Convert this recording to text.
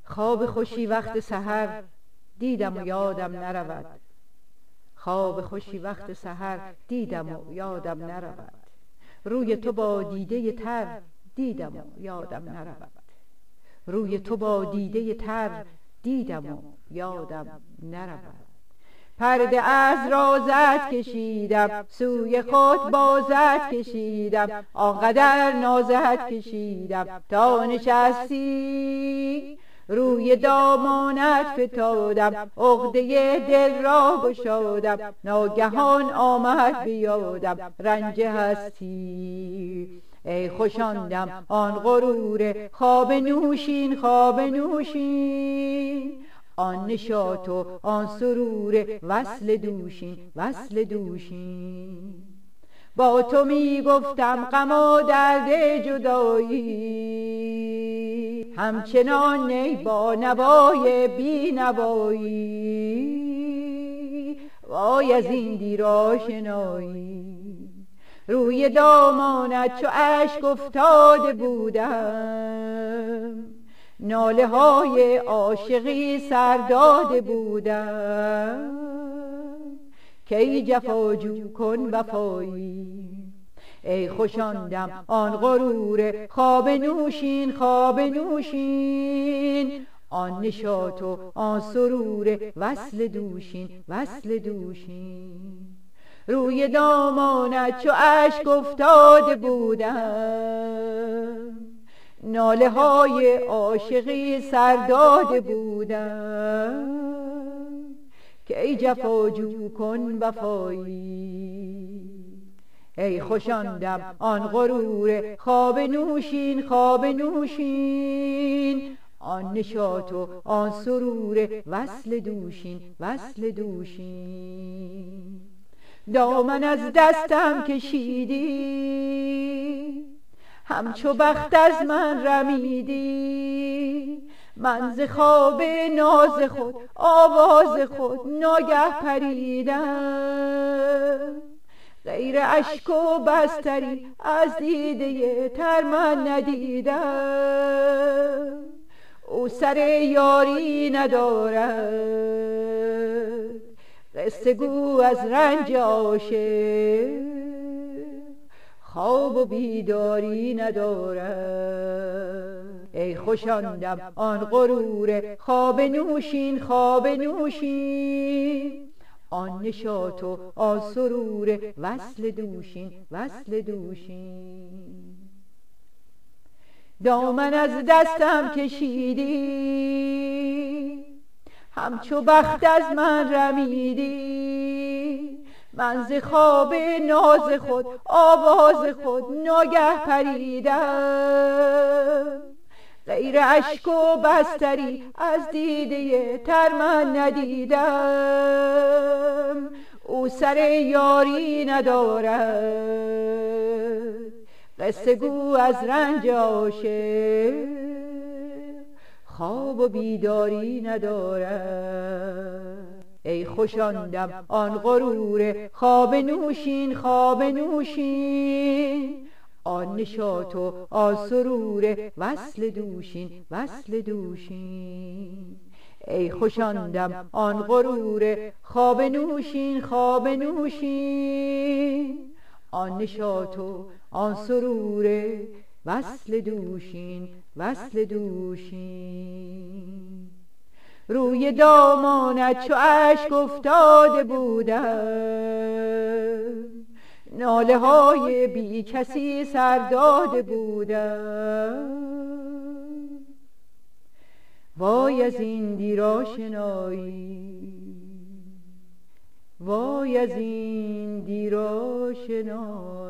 خواب خوشی وقت سحر دیدم و یادم نرود. خواب خوشی وقت سحر دیدم و یادم نرود. روی تو با دیده تر دیدم و یادم نرود. روی تو با دیده تر دیدم و یادم نرود. پرده از رازت کشیدم، سوی خود بازت کشیدم، آنقدر نازت کشیدم تا نشستی. روی دامانت فتادم، عقده دل را گشادم، ناگهان آمد بیادم رنج هستی. ای خوشاندم آن غرور خواب نوشین، خواب نوشین، آن نشاط و آن سرور وصل دوشین، وصل دوشین. با تو می گفتم غم و درد جدایی، همچنان نی با نوای بی نوایی. وای از این دیر آشنایی. روی دامانت چو اشک افتاده بودم، ناله های عاشقی سر داده بودم. کی جفاجو کن وفایی. ای خوشاندم آن غرور خواب نوشین، خواب نوشین، آن نشاط و آن سرور وصل دوشین، وصل دوشین. روی دامانت چو اشک افتاده بودم، ناله های عاشقی سر داده بودم. که ای جفاجو کن وفایی. ای خوشاندم آن غرور خواب نوشین، خواب نوشین، آن نشاط و آن سرور وصل دوشین، وصل دوشین. دامن از دستم کشیدی، همچو بخت از من رمیدی. من ز خواب ناز خود آواز خود ناگه پریدم. غیر اشک و بستری از دیده تر من ندیدم. او سر یاری ندارد، قصه گو از رنج عاشق، خواب و بیداری ندارد. ای خوشاندم آن غرور خواب نوشین، خواب نوشین، آن نشاط و آن سرور وصل دوشین، وصل دوشین. دامن از دستم کشیدی، همچو بخت از من رمیدی. من ز خواب ناز خود آواز خود ناگه پریدم. غیر اشک و بستری از دیده تر من ندیدم. او سر یاری ندارد، قصه گو از رنج عاشق، خواب و بیداری ندارد. ای خوشاندم آن غرور خواب نوشین، خواب نوشین، آن نشاط و آن سرور وصل دوشین، وصل دوشین. ای خوشاندم آن غرور خواب نوشین، خواب نوشین، آن نشاط و آن سرور وصل دوشین، وصل دوشین. روی دامانت چو اشک افتاده بودم، ناله های بی کسی سر داده بودم. وای از این دیر آشنایی، وای از این دیر آشنایی.